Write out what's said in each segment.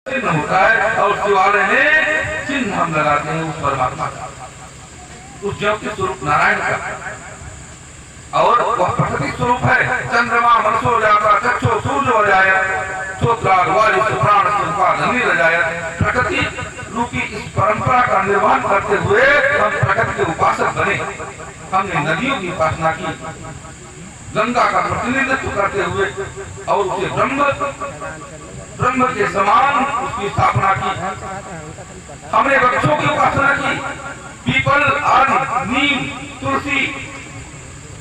चिन्ह होता है और शिवालय में चिन्ह हम लगाते हैं उस परमात्मा का, उस ज्योति स्वरूप नारायण का। और वह प्रकृति स्वरूप है। चंद्रमा मनसो जाता चक्षो सूर्य हो जाए श्रोत्राग वायु प्राण धनी जाए। प्रकृति रूपी इस परंपरा का निर्वहन करते हुए हम प्रकृति के उपासक बने। हमने नदियों की उपासना की, गंगा का प्रतिनिधित्व करते हुए और उसे ब्रह्म के समान उसकी स्थापना की। हमने वृक्षों की उपासना की, पीपल आदि नीम तुलसी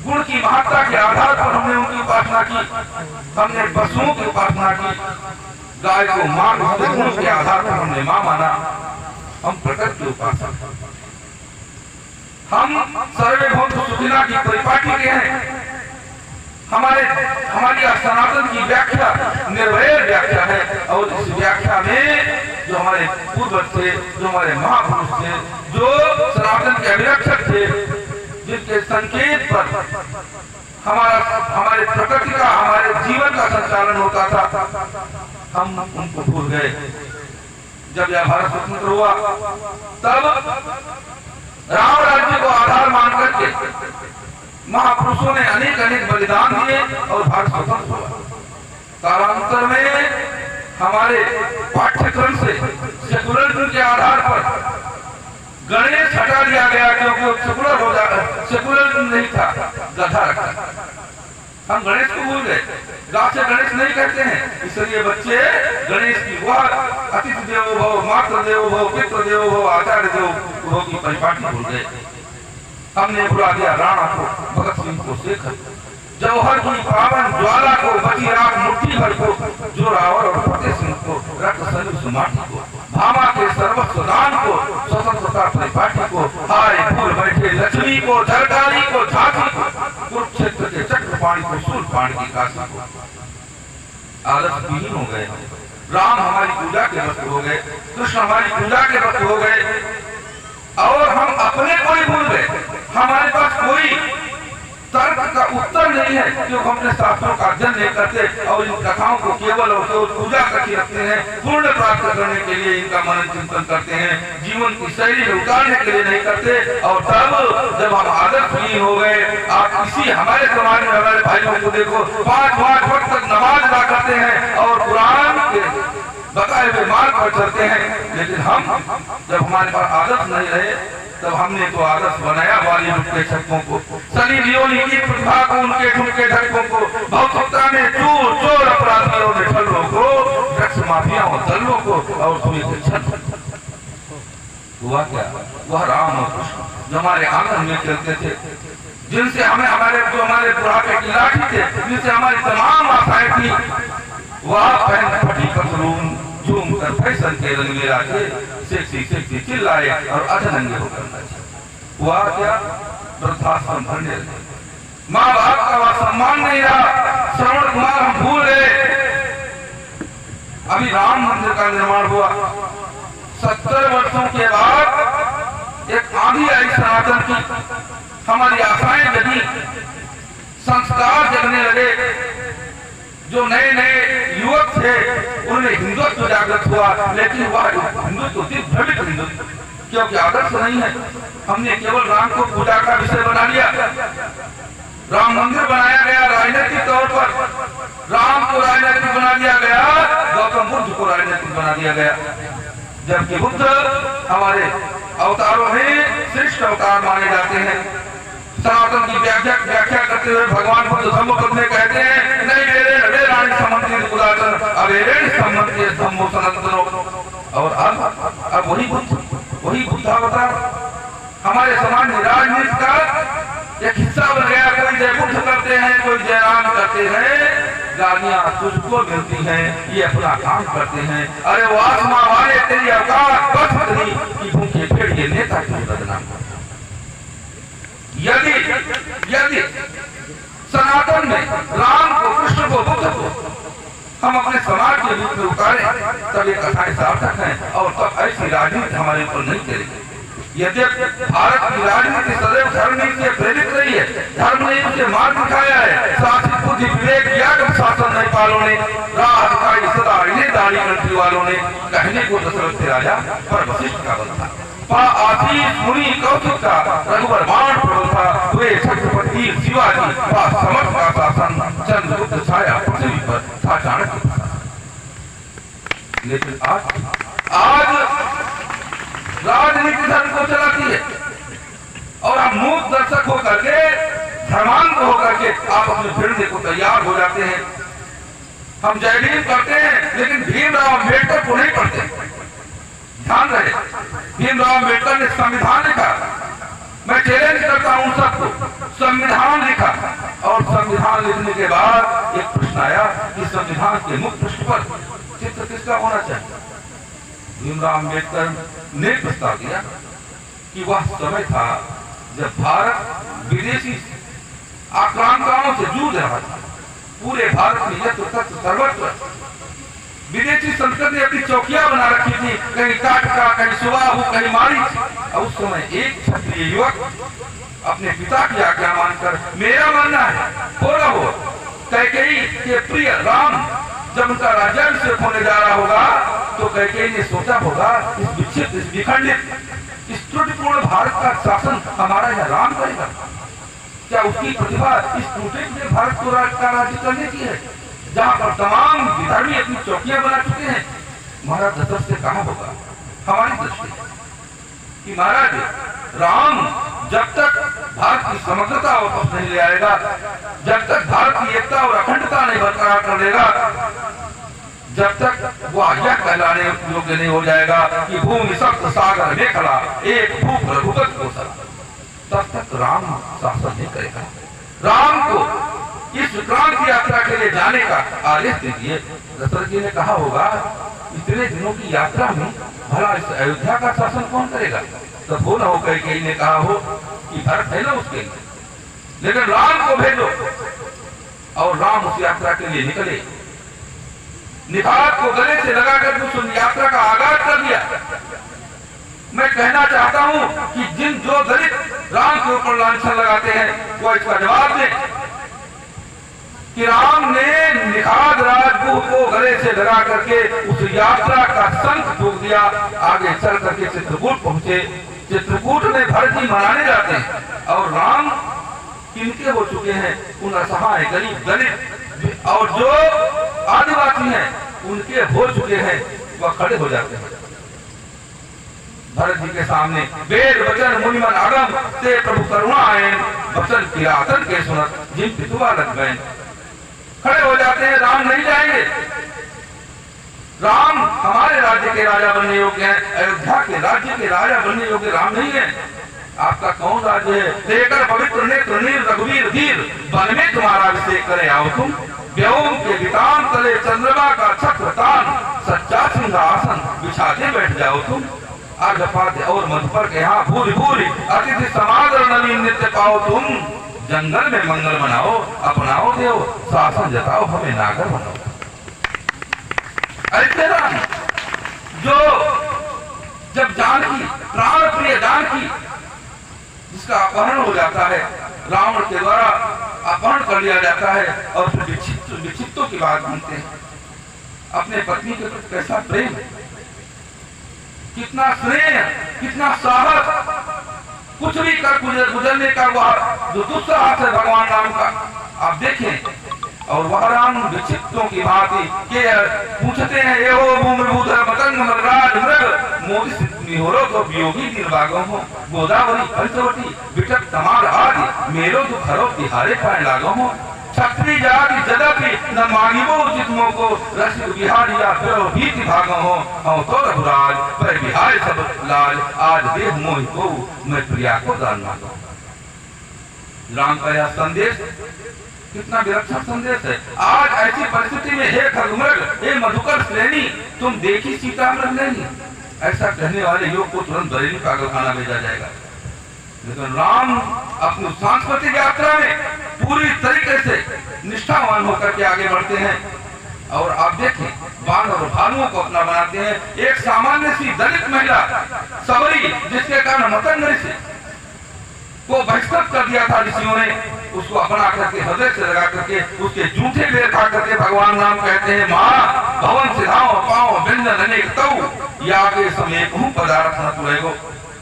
गुण की महत्ता के आधार पर हमने उनकी उपासना की। हमने पशुओं की उपासना की, गाय को मां गुण के आधार पर हमने मां माना। हम प्रकृति की उपासना, हम सर्वभौम सुखिना की परिपाटी के हैं। हमारी सनातन की व्याख्या निर्भय व्याख्या है और इस व्याख्या में जो हमारे पूर्वज थे, जो हमारे महापुरुष थे, जो सनातन के अभिरक्षक थे, जिनके संकेत पर हमारे प्रकृति का हमारे जीवन का संचालन होता था, हम उनको भूल गए। जब यह भारत स्वतंत्र हुआ तब राम राज्य को आधार मान करके महापुरुषों ने अनेक बलिदान दिए और भारत स्वतंत्र हुआ। कालांतर में हमारे पाठ्यक्रम से सेकुलरिज्म के आधार पर गणेश हटा दिया गया, क्योंकि सेकुलर हो जाता, सेकुलरिज्म नहीं था, गधा रखा। हम गणेश को भूल गए, गाँव से गणेश नहीं कहते हैं, इसलिए बच्चे गणेश की वह अतिथि देवो भव, मातृ देवो भव, पितृ देवो भव, आचार्य देवो भव की परिपाटी भूल गए। हमने बुला दिया राणा को, भगत सिंह को, शेखर, जौहर की पावन ज्वाला को, बची रात मुट्ठी भर को, जो रावण और फतेह सिंह को, रक्त सलूस माटी को, भामा के सर्वस्व दान को, स्वतंत्रता परिपाटी को, हाय भूल बैठे लक्ष्मी को, झरकारी को, झांसी को, कुरुक्षेत्र के चक्रपाणी को, शूलपाणी की काशी को। आदर्श विहीन हो गए। राम हमारी पूजा के वक्त हो गए, कृष्ण हमारी पूजा के वक्त हो गए और हम अपने को ही भूल गए। हमारे पास कोई तर्क का उत्तर नहीं है, क्योंकि हम अपने शास्त्रों का अध्ययन नहीं करते और इन कथाओं को केवल और केवल पूजा करके रखते हैं। पूर्ण प्राप्त करने के लिए इनका मनन चिंतन करते हैं, जीवन की शैली में उतारने के लिए नहीं करते। और तब जब हम आदर्शहीन हो गए, आप इसी हमारे समाज में हमारे भाइयों को देखो, 5 वक्त तक नमाज अदा करते हैं और कुरान के बताए हुए मार्ग पर चलते हैं। लेकिन हम जब हमारे पास आदर्श नहीं रहे तब हमने तो आदर्श बनाया बॉलीवुड के छक्कों को, सनी लियोनी की प्रतिभा को, उनके ठुमके झटकों को, भौतिकता में चोर अपराधियों ने ठल्लों को, ड्रग्स माफियाओं दलों को और सुई के छत। हुआ क्या? वह राम और कृष्ण जो हमारे आंगन में खेलते थे, जिनसे हमारे बुढ़ापे की लाठी थे, जिनसे हमारी तमाम आशाएं थी, वह पहन फटी पतलून झूम कर फैशन के रंग में लाके सेक्सी चिल्लाए और अधनंगे होकर नाचे। हुआ क्या? वृद्धाश्रम भरने लगे, माँ बाप का वह सम्मान नहीं रहा, श्रवण कुमार हम भूल गए। अभी राम मंदिर का निर्माण हुआ, 70 वर्षों के बाद एक आंधी आई सनातन की, हमारी आशाएं जगी, संस्कार जगने लगे। जो नए युवक थे उन्हें हिंदुत्व जागृत हुआ, लेकिन वह हिंदुत्व भ्रमित हिंदुत्व, क्योंकि आदर्श नहीं है। हमने केवल राम को पूजा का विषय बना लिया, राम मंदिर बनाया गया राजनीतिक तौर पर, राम को राजनीतिक बना दिया गया, गौतम बुद्ध को राजनीतिक बना दिया गया, जबकि बुद्ध हमारे अवतारों में श्रेष्ठ अवतार माने जाते हैं। सनातन की व्याख्या करते हुए भगवान बुद्ध धम्मपद में कहते हैं, नहीं मेरे रानी संबंधी उदाहरण अवेरेण संबंधी धम्मो सनातनो। और अब वही बुद्धावतार हमारे समाज में राजनीति का एक हिस्सा बन गया। कोई जय बुद्ध करते हैं, कोई जय राम करते हैं, गालियां तुझको मिलती हैं, ये अपना काम करते हैं। अरे वो आसमां वाले तेरी औकात बस नहीं कि भूखे भेड़िए नेता क्यों बदनाम। यदि सनातन में राम को, कृष्ण को, बुद्ध को हम अपने समाज के बीच में उतारें तब ये कथाएं सार्थक हैं और तब ऐसी राजनीति हमारे ऊपर नहीं चलेगी। यद्यपि भारत की राजनीति सदैव धर्म नीति से प्रेरित रही है, धर्म ने उसे मार्ग दिखाया है, शासित बुद्धि विवेक यागम शासन नहीं पालों ने, राह दिखाई सदा इन्हें दाढ़ी कंट्री वालों ने, कहने को दशरथ के राजा पर वशिष्ठ का बल था, पा आशीष मुनि कौशिक का, रघुवर बाण प्रबल था, वे छत्रपति शिवाजी पा समर्थ का शासन, चंद्रगुप्त छाया पृथ्वी पर था चाणक्य। लेकिन आज राजनीति धर्म को चलाती है और हम मूक दर्शक होकर के, धर्मांध होकर के आप अपने भिड़ने को तैयार हो जाते हैं। हम जय भीम करते हैं लेकिन भीमराव अम्बेडकर को नहीं पढ़ते। ध्यान रहे, भीमराव अम्बेडकर ने संविधान लिखा, मैं चैलेंज करता हूं सबको, संविधान लिखा और संविधान लिखने के बाद एक प्रश्न आया कि संविधान के मुख्य पृष्ठ पर चित्र किसका होना चाहिए। भीमराव अम्बेडकर ने प्रस्ताव दिया कि वह समय था जब भारत विदेशी आक्रांताओं से जूझ रहा था, पूरे भारत में यत्र सर्वत्र विदेशी संसद ने अपनी चौकियां बना रखी थी, कहीं काटका, कहीं सुबाहु, कहीं मारीच। और उस समय एक क्षत्रिय युवक अपने पिता की आज्ञा मानकर, मेरा मानना है बोला हो कैकेयी के प्रिय राम जब उनका राज्याभिषेक होने जा रहा होगा तो कैकेयी ने सोचा होगा इस विक्षिप्त, इस विखंडित, इस त्रुटिपूर्ण भारत का शासन हमारा यह राम करेगा। क्या उसकी प्रतिभा इस टूटे हुए भारत को का राज्य करने की है, जहाँ पर तमाम विधर्मी अपनी चौकियां बना चुके हैं। महाराज दशरथ से कहा होगा हमारी दृष्टि कि महाराज राम जब तक भारत की समग्रता वापस नहीं ले आएगा, जब तक भारत की एकता और अखंडता नहीं बरकरार कर देगा, जब तक वह यह कहलाने योग्य नहीं हो जाएगा कि भूमि सप्त सागर मेखला एक भूप रघुपत कोसला, तब तक राम शासन नहीं करेगा। राम को इस विक्रांत यात्रा के लिए जाने का आदेश दीजिए। दशरथ जी ने कहा होगा इतने दिनों की यात्रा में भला इस अयोध्या का शासन कौन करेगा। तब वो न हो कैकेयी ने कहा हो कि भरत है ना उसके लिए, लेकिन राम को भेजो। और राम उस यात्रा के लिए निकले, निभात को गले से लगाकर उस यात्रा का आगाज कर दिया। मैं कहना चाहता हूं कि जिन जो दलित राम के ऊपर लांछन लगाते हैं वो इसका जवाब दे कि राम ने निखात राजपूत को गले से लगा करके उस यात्रा का शंख फूंक दिया। आगे चल करके चित्रकूट पहुंचे। चित्रकूट में भरत जी मनाने जाते हैं और राम किनके हो चुके हैं, उन असहाय गरीब दलित और जो आदिवासी हैं उनके हो चुके हैं, वह खड़े हो जाते हैं भरत जी के सामने। वेद वचन मुनिमन आगम ते प्रभु करुणा आए, वचन किरातन के सुनत जिन पितुआ लग गए। खड़े हो जाते हैं, राम नहीं जाएंगे, राम हमारे राज्य के राजा बनने योग्य हैं, अयोध्या के राज्य के राजा बनने योग्य राम नहीं है। आपका कौन राज्य है? लेकर पवित्र नेत्र नीर रघुवीर धीर, वन में तुम्हारा अभिषेक करे आओ तुम। व्योम के वितान तले चंद्रमा का छत्र तान, सच्चा सिंहासन बिछाते बैठ जाओ तुम। अर्घपाद्य और मधुपर के यहाँ भूरि भूरि अतिथि समादर नवीन नित्य पाओ तुम। जंगल में मंगल मनाओ, अपनाओ देव शासन जताओ, हमें नागर बनाओ। ऐसे राम जो जब जानकी, प्राण प्रिय जानकी जिसका अपहरण हो जाता है, रावण के द्वारा अपहरण कर लिया जाता है और फिर विक्षिप्तों की बात मानते हैं। अपने पत्नी के प्रति कैसा प्रेम, कितना स्नेह, कितना साहस, कुछ भी कर गुजरने का वह जो दुस्साहस है भगवान राम का आप देखें। और वह राम विक्षिप्तों की भांति के पूछते हैं ये हो भूमिभूत मतंग मृगराज मृग मोदी निहोरो तो वियोगी निर्भागों हो, गोदावरी पंचवटी विटक तमार आदि मेरो तो खरो तिहारे पाए लागो हो। क्षत्रिय जाति जदपि न मांगिबो उचित मोको, रसिक बिहारिया फिरो भीति भागो हो। हम तो रघुराज पर बिहार सब लाल, आज देह मोहि को मैं प्रिया को दान मांगो। राम का यह संदेश कितना विलक्षण संदेश है। आज ऐसी परिस्थिति में हे खगमृग, हे मधुकर श्रेणी, तुम देखी सीता मृग नहीं, ऐसा कहने वाले योग को तुरंत बरेली पागलखाना भेजा जाएगा। लेकिन राम अपनी सांस्कृतिक यात्रा में पूरी तरीके से निष्ठावान होकर के आगे बढ़ते हैं। और आप देखें बाण और भालुओं को अपना बनाते हैं। एक सामान्य सी दलित महिला सबरी, जिसके कारण मतंग ऋषि को बहिष्कृत कर दिया था ऋषियों ने, उसको अपना करके हृदय से लगा करके उसके जूठे बेर खा करके भगवान राम कहते हैं, माँ भवन सिधाओ पाओ व्यंजन अनेक तऊ या के समय कहूं पदार्थ न तुलेगो।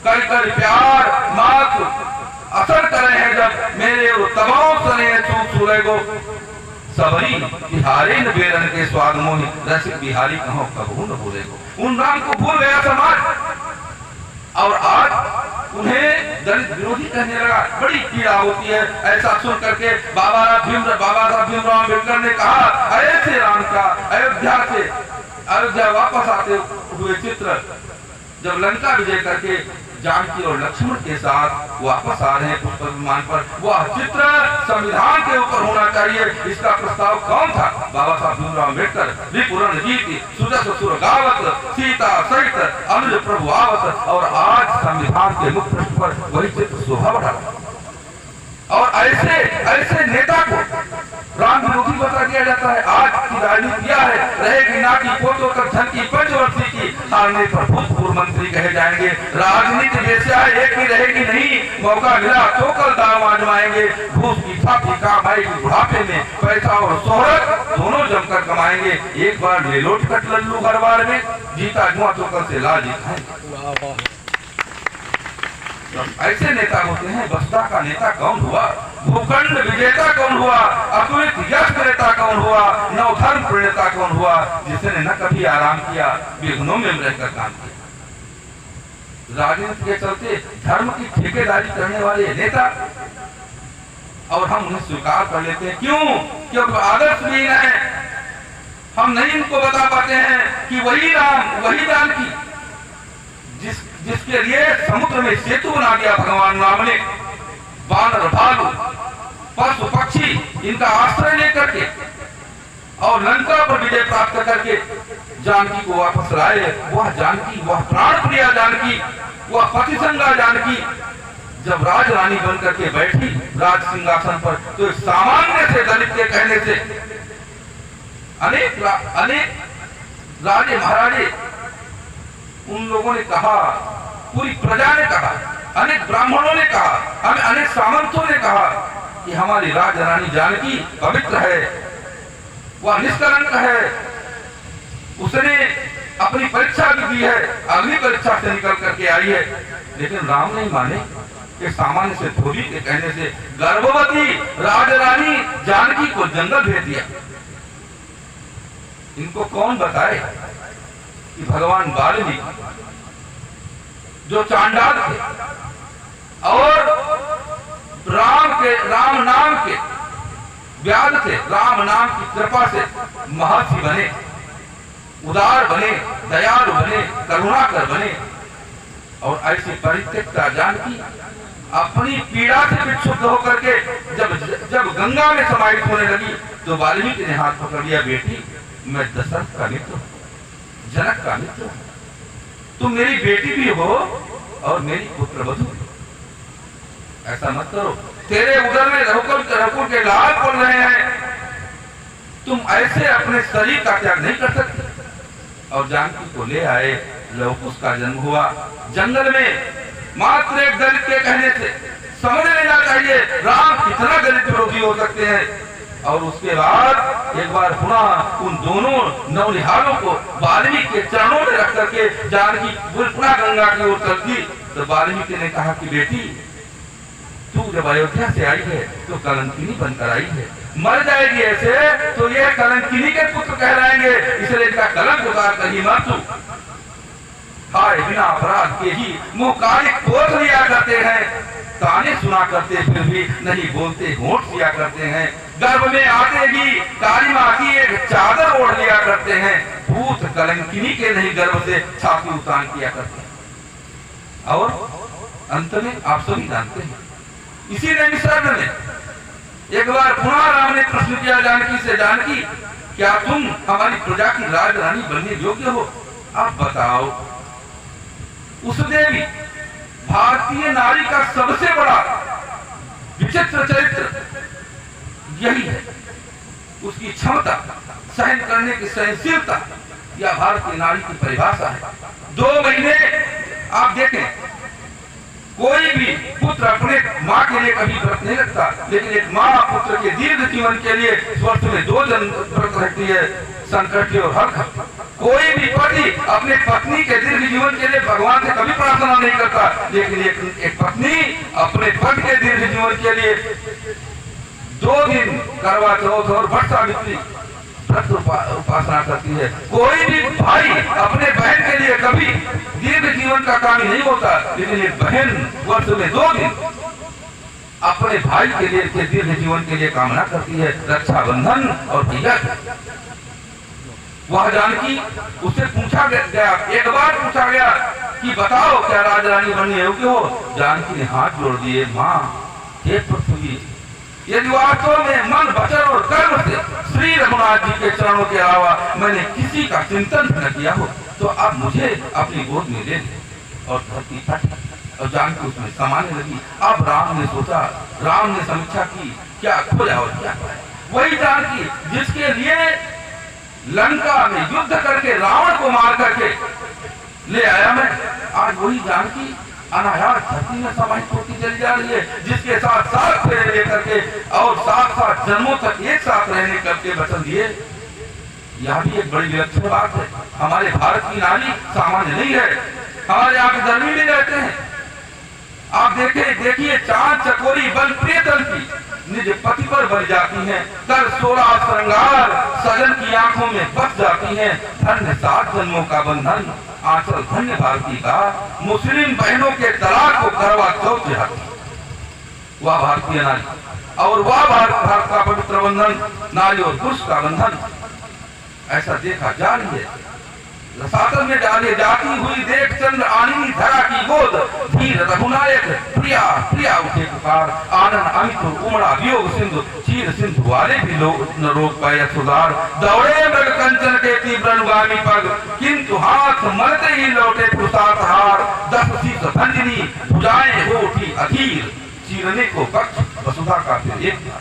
कर कर प्यार मात असर करे हैं जब मेरे तबाओ सने चूक सुलेगो। सबरी बिहारी न बेरन के स्वाद मोहि रसिक बिहारी कहो कबू न भूलेगो। उन राम को भूल गया समाज और आज उन्हें दलित विरोधी कहने लगा। बड़ी पीड़ा होती है ऐसा सुन करके। बाबा साहब भीमराव अम्बेडकर ने कहा, ऐसे राम का अयोध्या वापस आते हुए चित्र जब लंका विजय करके जानकी और लक्ष्मण के साथ वापस आ रहे हैं पुष्प विमान पर, वह चित्र संविधान के ऊपर होना चाहिए। इसका प्रस्ताव कौन था? बाबा साहब भीमराव अम्बेडकर। विपुरण जीती सुजस सुर गावत सीता सहित अनुज प्रभु आवत। और आज संविधान के मुख्य पृष्ठ पर वही चित्र शोभा बढ़ा। और ऐसे नेता को राम विरोधी बता दिया जाता है। आज की राजनीति यह है, रहेगी नाटी पोतों तक झनकी पंचवर्षी की, हारने पर भूतपूर्व मंत्री कहे जाएंगे। राजनीति वेश्या एक ही रहेगी नहीं, मौका मिला तो कल दाव आजमाएंगे। घूस की थापी काम आएगी बुढ़ापे में, पैसा और शोहरत दोनों जमकर कमाएंगे। एक बार ले लो टिकट लल्लू घर बार में, जीता जुआ तो कल से लाल दिखाएंगे। ऐसे नेता होते हैं। बसपा का नेता कौन हुआ? भूखंड विजेता कौन हुआ? अतुलित यश नेता कौन हुआ? नवधर्म प्रणेता कौन हुआ? जिसने न कभी आराम किया, विघ्नों में रहकर काम किया। राजनीति के चलते धर्म की ठेकेदारी करने वाले नेता, और हम उन्हें स्वीकार कर लेते हैं। क्यों? क्योंकि आदर्शहीन है। हम नहीं इनको बता पाते हैं कि वही राम वही जानकी जिसके लिए समुद्र में सेतु बना दिया भगवान राम ने, बानर भालू पशु पक्षी इनका आश्रय लेकर के और लंका पर विजय प्राप्त करके जानकी को वापस लाए। वह जानकी, वह प्राण प्रिया जानकी, वह पतिसंगा जानकी जब राज रानी बन करके बैठी राज सिंहासन पर, तो एक सामान्य से दलित के कहने से अनेक राजे महाराजे उन लोगों ने कहा, पूरी प्रजा ने कहा, अनेक ब्राह्मणों ने कहा, अनेक सामंतों ने कहा कि हमारी राज रानी जानकी पवित्र है, वह निष्कलंक है, उसने अपनी परीक्षा भी दी है, अगली परीक्षा से निकल करके आई है। लेकिन राम नहीं माने कि सामान्य से धोबी के कहने से गर्भवती राज रानी जानकी को जंगल भेज दिया। इनको कौन बताए कि भगवान वाल्मीकि जो चांडाल थे और राम नाम के व्याध थे, राम नाम की कृपा से महर्षि बने, उदार बने, दयालु बने, करुणाकर बने। और ऐसी परित्यक्ता जानकी अपनी पीड़ा से विक्षुब्ध होकर के जब गंगा में समाहित होने लगी, तो वाल्मीकि ने हाथ पकड़ लिया, बेटी मैं दशरथ का मित्र, जनक का मित्र, तुम मेरी बेटी भी हो और मेरी पुत्र वधू। ऐसा मत करो, तेरे उदर में रघुकुल के लाल पड़ रहे हैं, तुम ऐसे अपने शरीर का त्याग नहीं कर सकते। और जानकी को ले आए, लवकुश का जन्म हुआ जंगल में। मात्र एक दलित के कहने से समझ लेना चाहिए राम कितना दलित विरोधी हो सकते हैं। और उसके बाद एक बार पुनः उन दोनों नवनिहालों को वाल्मीकि के चरणों में रख करके जानकी पुनः गंगा की ओर चलती, तो वाल्मीकि ने कहा कि बेटी तू जब अयोध्या से आई है तो कलंकिनी बनकर आई है, मर जाएगी ऐसे तो ये कलंकिनी के पुत्र कहलाएंगे, इसलिए इनका कलंक उतार कर ही मर तू। हाय बिना अपराध के ही मुंह काली पोत लिया करते हैं, ताने सुना करते फिर भी नहीं बोलते होंठ सिया करते हैं, गर्भ में आते ही काली माँ की एक चादर ओढ़ लिया करते हैं, भूत कलंकिनी के नहीं गर्भ से छाती उतान किया करते हैं। और अंत में आप सभी जानते हैं, इसी नैमिषारण्य में एक बार पुनः राम ने प्रश्न किया जानकी से, जानकी क्या तुम हमारी प्रजा की राज रानी बनने योग्य हो? आप बताओ। उस देवी भारतीय नारी का सबसे बड़ा विचित्र चरित्र यही है, उसकी क्षमता, सहन करने की सहनशीलता, या भारत की नारी की परिभाषा है। 2 महीने आप देखें, कोई भी पुत्र अपने माँ के लिए कभी व्रत नहीं रखता, लेकिन एक माँ पुत्र के दीर्घ जीवन के लिए वर्ष में 2 दिन व्रत रखती है, संकट और हर। कोई भी पति अपने पत्नी के दीर्घ जीवन के लिए भगवान से कभी प्रार्थना नहीं करता, लेकिन एक पत्नी अपने पति के दीर्घ जीवन के लिए 2 दिन करवा चौथ और वट सावित्री व्रत उपासना करती है। कोई भी भाई अपने बहन के लिए कभी दीर्घ जीवन का कामी नहीं होता, लेकिन एक बहन वर्ष में 2 दिन अपने भाई के लिए के दीर्घ जीवन के लिए कामना करती है, रक्षाबंधन और भैया। वह जानकी, उससे पूछा गया, एक बार पूछा गया कि बताओ क्या राजरानी बनने योग्य हो? जानकी ने हाथ जोड़ दिए, माँ हे पृथ्वी, यदि वास्तव में मन वचन और कर्म से श्री रघुनाथ जी के चरणों के अलावा मैंने किसी का चिंतन न किया हो, तो अब मुझे अपनी गोद में ले ले। और धरती फट और जानकी उसमें समाने लगी। अब राम ने सोचा, राम ने समीक्षा की, क्या खोया और क्या पाया। वही जानकी जिसके लिए लंका में युद्ध करके रावण को मार करके ले आया मैं, आज वही जानकी अनायास धरती में समाहित होती चली जा रही है, जिसके साथ 7 फेरे लेकर के और 7 जन्मों तक एक साथ रहने करके वचन दिए। यह भी एक बड़ी विलक्षण बात है। हमारे भारत की नारी सामान्य नहीं है। हमारे यहाँ पे धर्मी नहीं रहते हैं। आप देखिए चांद चकोरी बल प्रियतम की निज पति पर बन जाती हैं, कर 16 श्रृंगार सजन की आंखों में बस जाती हैं। धन्य 7 जन्मों का बंधन आंचल धन्य भारती का, मुस्लिम बहनों के तलाक को करवा चौथ हटी। वह भारतीय नारी और वह भारत का पवित्र बंधन, नारी और पुरुष का बंधन ऐसा देखा जा रही है। रसातल में डाली जाती हुई देख चंद्र आनिनी धरा की गोद, धीर रघुनायक प्रिया प्रिया उठे पुकार, आनंद अमित उमड़ा वियोग सिंधु, चीर सिंधु वाले भी लोग न रोक पाए सुधार। दौड़े मृग कंचन के तीव्र अनुगामी पग, किंतु हाथ मरते ही लौटे पुरुषार्थ हार। 10 शीश भंजनी भुजाएं हो उठी अधीर, चीरने को पक्ष वसुधा का फिर एक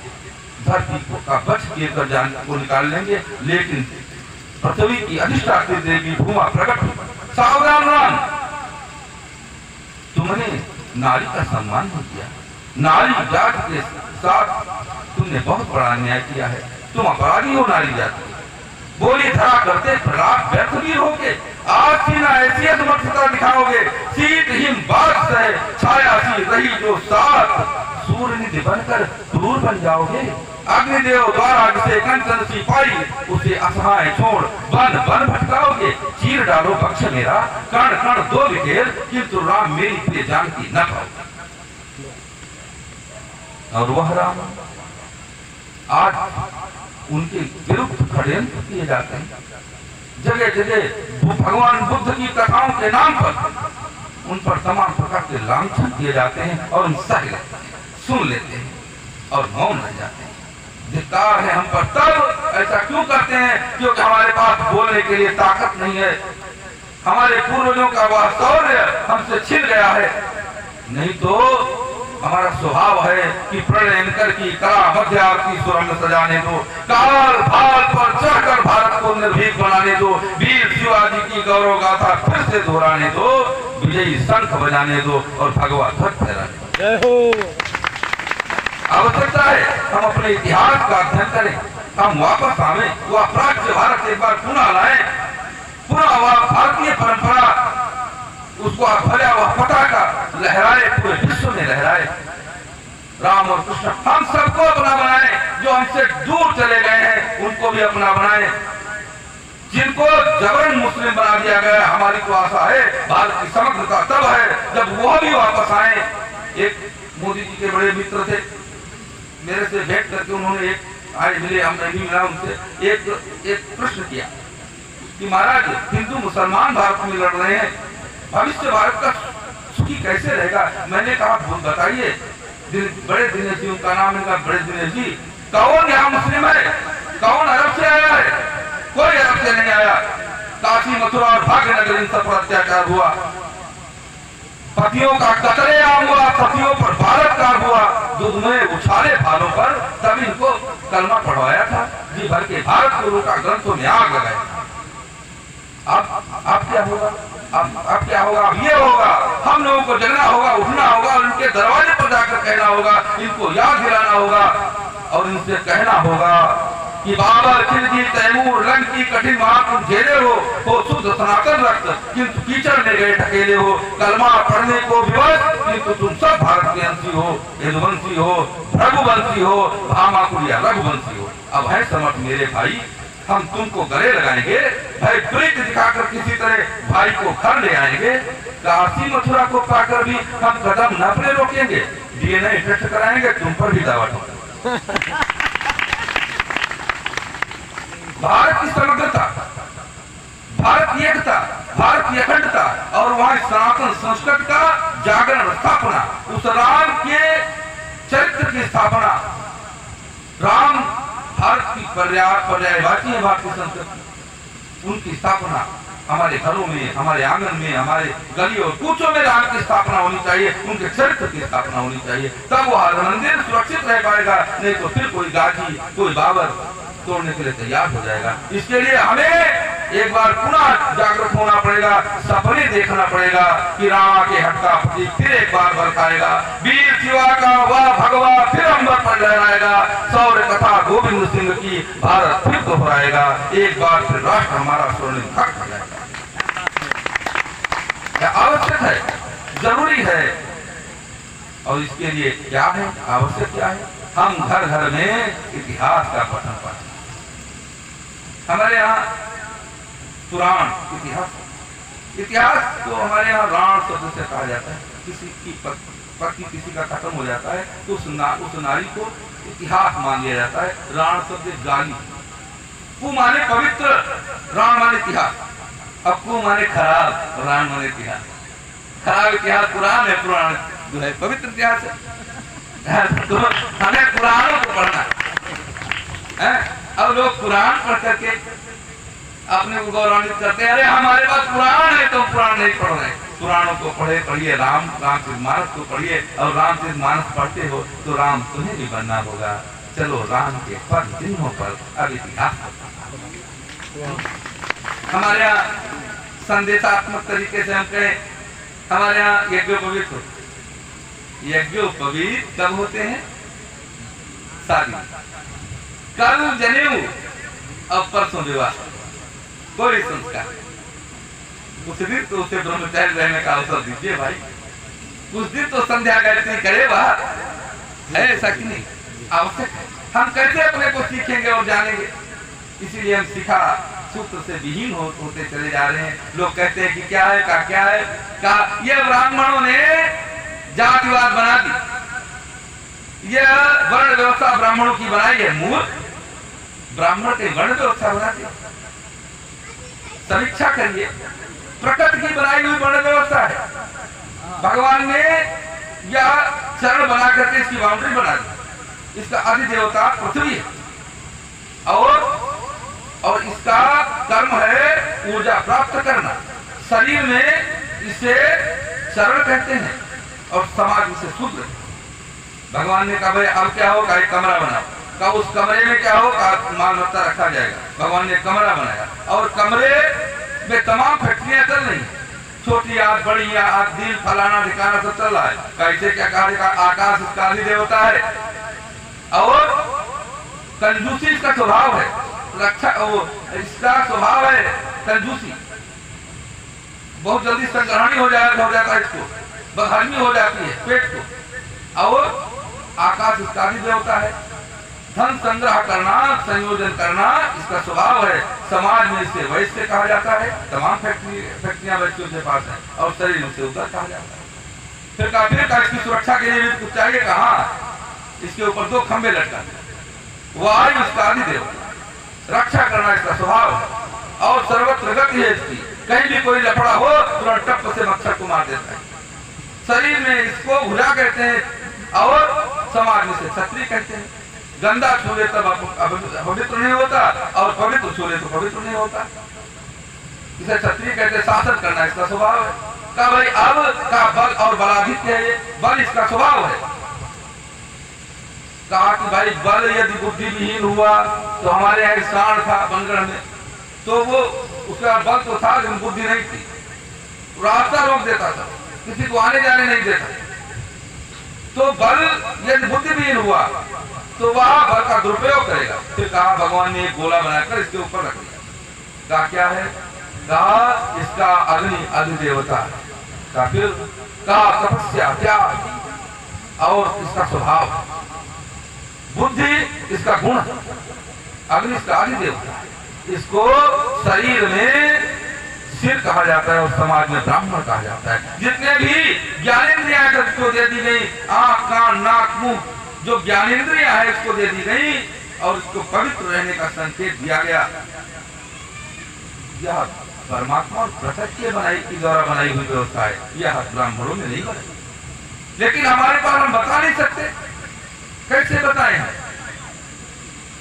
धरती का बच के कर जान को निकाल लेंगे, लेकिन पृथ्वी की अधिष्ठात्री देवी भूमा प्रकट। सावधान राम, तुमने नारी का सम्मान नहीं किया, नारी जात के साथ तुमने बहुत बड़ा अन्याय किया है, तुम अपराधी हो नारी जाति। बोली धरा करते प्रलाप व्यर्थ भी होगे, आज सीना ऐसी समर्थता दिखाओगे, शीत हिम बात से छाया सी रही जो साथ, सूर्य निधि बनकर क्रूर बन जाओगे। अग्निदेव द्वारा जिसे कंचन सी पाई, उसे असहाय छोड़ बन बन भटकाओगे। चीर डालो पक्ष मेरा, कण कण 2 विकेर, किंतु राम मेरी प्रिय जानकी न पाओ। और वह राम आज उनके विरुद्ध षड्यंत्र किए जाते हैं। जगह जगह भगवान बुद्ध की कथाओं के नाम पर उन पर तमाम प्रकार के लांछन किए जाते हैं और हम सह लेते हैं, सुन लेते हैं और मौन रह जाते हैं। धिक्कार है हम पर। तब ऐसा क्यों करते हैं? क्योंकि हमारे पास बोलने के लिए ताकत नहीं है, हमारे पूर्वजों का वह शौर्य हमसे छिन गया है। नहीं तो हमारा स्वभाव है कि प्रणयंकर की कला मध्य आरती सुरंग सजाने दो, काल भाल पर चढ़कर भारत को निर्भीक बनाने दो, वीर शिवाजी की गौरव गाथा फिर से दोहराने दो, विजयी शंख बजाने दो और भगवा ध्वज फहराने दो। आवश्यकता है हम अपने इतिहास का अध्ययन करें, हम वापस आवे, वह प्राच्य भारत एक बार पुनः लाए, पुनः वह भारतीय परंपरा उसको भरा वह पताका लहराए, पूरे विश्व में लहराए। राम और कृष्ण हम सबको अपना बनाए, जो हमसे दूर चले गए हैं उनको भी अपना बनाए, जिनको जबरन मुस्लिम बना दिया गया। हमारी तो आशा है भारत की समग्रता तब है जब वह भी वापस आए। एक मोदी जी के बड़े मित्र थे, मेरे से भेंट करके उन्होंने आज मिले, हमने भी मिला उनसे, एक प्रश्न किया कि महाराज हिंदू मुसलमान भारत में लड़ रहे हैं, भविष्य भारत का सुखी कैसे रहेगा? मैंने कहा बताइए। बड़े दिनेश जी उनका नाम है, बड़े दिनेश जी, कौन यहाँ मुस्लिम है? कौन अरब से आया है? कोई अरब से नहीं आया। काशी मथुरा और भाग्यनगर इन सब पर अत्याचार हुआ, पतियों का कतलेआम हुआ, पतियों पर बलात्कार हुआ, दूध में उछाले फालों पर, तब इनको कलमा पढ़वाया था, जी भर के भारत गुरु का ग्रंथों में आग लगाया। अब क्या होगा? अब क्या होगा? अब ये होगा, हम लोगों को जगना होगा, उठना होगा और उनके दरवाजे पर जाकर कहना होगा, इनको याद दिलाना होगा और इनसे कहना होगा कि बाबर, खिलजी, तैमूर, रंग की कठिन मार तुम झेले हो शुद्ध सनातन रक्त, किंतु कीचड़ में गए ढकेले हो, कलमा पढ़ने को विवश, किंतु तुम सब भारत के अंशी हो, यदुवंशी हो, रघुवंशी हो, भामाकुलिया रघुवंशी हो। अब है समझ मेरे भाई, हम तुमको गले लगाएंगे, भाई प्रीत दिखाकर किसी तरह भाई को घर ले आएंगे, काशी मथुरा को पाकर भी हम कदम न अपने रोकेंगे, डीएनए टेस्ट कराएंगे, तुम पर भी दावा ठोकेंगे। भारत की समग्रता, भारत की एकता, भारत की अखंडता और वहां सनातन संस्कृति का जागरण स्थापना, उस राम के चरित्र की स्थापना, राम भारत की पर्यायवाची है, भारत की संस्कृति, उनकी स्थापना हमारे घरों में, हमारे आंगन में, हमारे गली और कूचों में राम की स्थापना होनी चाहिए, उनके चरित्र की स्थापना होनी चाहिए, तब वह मंदिर सुरक्षित रह पाएगा, नहीं तो फिर कोई गाजी, कोई बाबर तोड़ने के लिए तैयार हो जाएगा। इसके लिए हमें एक बार पुनः जागरूक होना पड़ेगा, सपने देखना पड़ेगा कि राम के हक का प्रतीक फिर एक बार बरसाएगा, वीर शिवा का वह भगवा फिर अंबर पर लहराएगा, शौर्य कथा गोविंद सिंह की भारत फिर दोहराएगा, एक बार फिर राष्ट्र हमारा स्वर्णिम खड़ हो जाएगा। आवश्यक है, जरूरी है, और इसके लिए क्या है आवश्यक, क्या है? हम घर घर में इतिहास का पठन पढ़ें। हमारे यहाँ पुराण इतिहास तो हमारे यहाँ राण शब्द से कहा जाता है, किसी की पति किसी का खत्म हो जाता है तो उस नारी को इतिहास मान लिया जाता है। राण शब्द गाली, कु माने पवित्र, राण माने इतिहास, अब कु माने खराब, राण माने इतिहास। खराब इतिहास पुराण है, पुराण जो है पवित्र इतिहास है, तो हमें पुराणों को पढ़ना है। अब लोग पुराण पढ़ करके अपने को गौरवान्वित करते हैं, अरे हमारे पास पुराण है तो पुराण नहीं पढ़ रहे। पुराणों को पढ़िए, रामचरितमानस को पढ़िए, और रामचरितमानस पढ़ते हो तो राम तुम्हें भी बनना होगा। चलो राम के पद चिन्हों पर अब इतिहास हमारे यहाँ संदेशात्मक तरीके से हम कहें, हमारे यहाँ यज्ञोपवीत होते, यज्ञोपवीत कब होते हैं? शादी, कल जनेऊ, अब परसों विवाह, कोई संस्कार, कुछ दिन तो उसे ब्रह्मचारी रहने का अवसर दीजिए भाई, कुछ दिन तो संध्या गायत्री करे, बाहर है ऐसा कि नहीं? आवश्यक है। हम कैसे अपने को सीखेंगे और जानेंगे? इसीलिए हम सिखा सूत्र से विहीन होते चले जा रहे हैं। लोग कहते हैं कि क्या है का क्या है का, ये ब्राह्मणों ने जातिवाद बना दी, यह वर्ण व्यवस्था ब्राह्मणों की बनाई है। मूर्ख, ब्राह्मण के वर्ण व्यवस्था बना दी? समीक्षा करिए, प्रकृति की बनाई हुई वर्ण व्यवस्था है। भगवान ने यह चरण बना करके इसकी बाउंड्री बना दी। इसका अधिदेवता पृथ्वी है और इसका कर्म है ऊर्जा प्राप्त करना। शरीर में इसे चरण कहते हैं और समाज इसे शूद्र। भगवान ने कहा भाई अब क्या होगा, एक कमरा बनाओ, का उस कमरे में क्या होगा, माल मत्ता रखा जाएगा। भगवान ने कमरा बनाया और कमरे में तमाम फैक्ट्रियां चल रही, छोटी आग, बड़ी आग, दिल, फलाना ठिकाना सब चल रहा है। कैसे क्या कहा, आकाश इसका अधिदेवता है और कंजूसी इसका स्वभाव है, रक्षा इसका स्वभाव है कंजूसी, बहुत जल्दी संग्रहणी हो जाता है, इसको बदहजमी हो जाती है पेट को। और आकाश इसका अधिदेवता है, धन संग्रह करना, संयोजन करना इसका स्वभाव है। समाज में इसे वैश्य कहा जाता है, तमाम फैक्ट्रियां वैश्यों के पास है, और शरीर उसे उधर कहा जाता है। फिर इसकी सुरक्षा के लिए भी कुछ चाहिए, कहा इसके ऊपर 2 खंबे लटकाते, वायु इसका अधिदेवता, रक्षा करना इसका स्वभाव है और सर्वत्र गति है इसकी। कहीं भी कोई लफड़ा हो तुरंत टप से मच्छर को मार देता है। शरीर में इसको भुजा कहते हैं और समाज में से क्षत्रिय कहते हैं। गंदा छूले तब पवित्र नहीं होता और पवित्र छूले तो पवित्र नहीं होता, इसे क्षत्रिय कहते। शासन करना इसका स्वभाव है। का भाई अब का बल और बलाधिक्य है, ये बल इसका स्वभाव है। कहा कि भाई बल यदि बुद्धि विहीन हुआ तो हमारे यहाँ सांड था बनगढ़ में, तो वो उसका बल तो था लेकिन बुद्धि नहीं थी, रास्ता रोक देता था, किसी को आने जाने नहीं देता। तो बल यदि बुद्धिहीन हुआ तो वह बल का दुरुपयोग करेगा। फिर कहा भगवान ने एक गोला बनाकर इसके ऊपर रख दिया। कहा क्या है? कहा इसका अग्नि अधिदेवता है। कहा फिर कहा तपस्या त्याग और इसका स्वभाव, बुद्धि इसका गुण, अग्नि इसका अधिदेवता। इसको शरीर में सिर कहा जाता है और समाज में ब्राह्मण कहा जाता है। जितने भी ज्ञानेंद्रियां इसको दे दी गई, आंख कान नाक मुंह, जो ज्ञानेंद्रियां है इसको दे दी गई और इसको पवित्र रहने का संकेत दिया गया। यह परमात्मा और प्रकृति के बनाई की द्वारा बनाई हुई व्यवस्था है, यह ब्राह्मणों ने नहीं बनाई। लेकिन हमारे पास हम बता नहीं सकते, कैसे बताएं?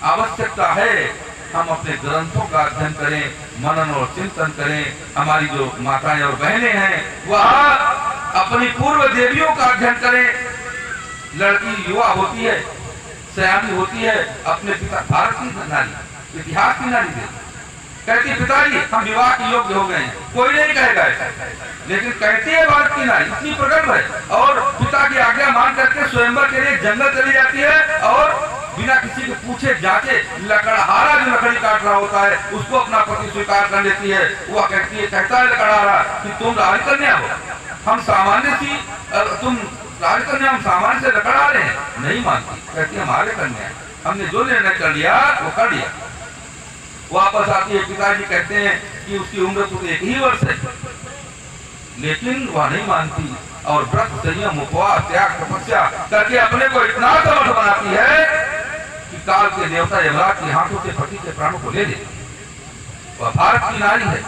आवश्यकता है हम अपने ग्रंथों का अध्ययन करें, मनन और चिंतन करें। हमारी जो माताएं और बहनें हैं वह अपनी पूर्व देवियों का अध्ययन करें। लड़की युवा होती है, सयानी होती है, अपने पिता भारत की नारी, इतिहास की नारी देती, कहती पिताजी हम विवाह के योग्य हो गए हैं। कोई नहीं कहेगा ऐसा, लेकिन कहती है भारत की नारी, इतनी प्रगल्भ है और पिता की आज्ञा मान करके स्वयंवर के लिए जंगल चली जाती है और बिना किसी को पूछे जांचे लकड़हारा जो लकड़ी काट रहा होता है उसको अपना पति स्वीकार कर लेती है। वह कहती है, कहता है लकड़हारा कि तुम राजकन्या हो, हम सामान्य सी, तुम राजकन्या, हम सामान्य से लकड़ा रहे हैं। नहीं मानती, कहती है हमारे कन्या, हमने जो निर्णय कर लिया वो कर लिया। वापस आती है, पिताजी कहते हैं कि उसकी उम्र तो 1 ही वर्ष है, लेकिन वह नहीं मानती और व्रत संयम उपवास त्याग तपस्या करके अपने को इतना समर्थ बनाती है कि काल के देवता यमराज के हाथों से पति के प्राणों को ले लेते। वह भारत की नारी है।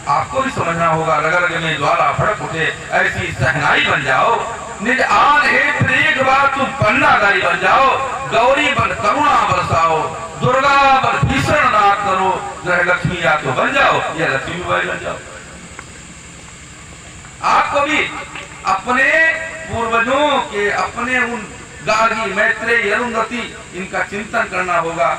आपको भी समझना होगा, रग रग में ज्वाला भड़क उठे ऐसी सहनाई बन जाओ, निज आन हेत एक बार तुम पन्नादारी बन जाओ, गौरी बन करुणा बरसाओ, दुर्गा बन भीषण नाथ करो, ग्रह लक्ष्मी या तो बन जाओ या लक्ष्मी बाई बन जाओ। आपको भी अपने पूर्वजों के, अपने उन गार्गी मैत्रेयी अरुंधति, इनका चिंतन करना होगा।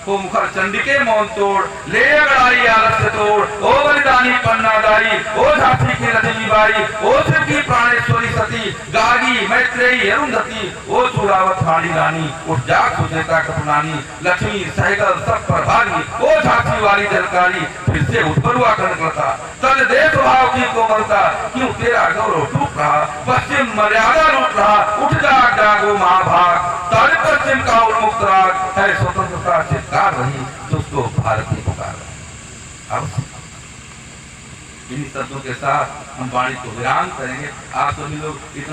हो मुखर चंडिके मौन तोड़, ले अगड़ाई आलस्य तोड़, ओ बलिदानी पन्नादाई, ओ झांसी की लक्ष्मीबाई, ओ शिव की प्राणेश्वरी सती, गार्गी मैत्रेयी अरुंधति, ओ चूड़ावत फाड़ी रानी, उठ जाग सुचेता कपनानी, लक्ष्मी सहगल सब पर भागी, ओ झांसी वाली जलकारी, फिर से उठ बरुआ कनकलता, तल देश भाव की कोमलता, क्यों तेरा गौरव टूट रहा, पश्चिम मर्यादा लूट रहा, उठ जाग जागो महाभाग, तल पश्चिम का उन्मुक्त राग है स्वतंत्रता चित्कार रही, तो उसको भारत की पुकार है। अब इन्हीं शब्दों के साथ हम वाणी को विराम करेंगे। आप सभी लोग इतना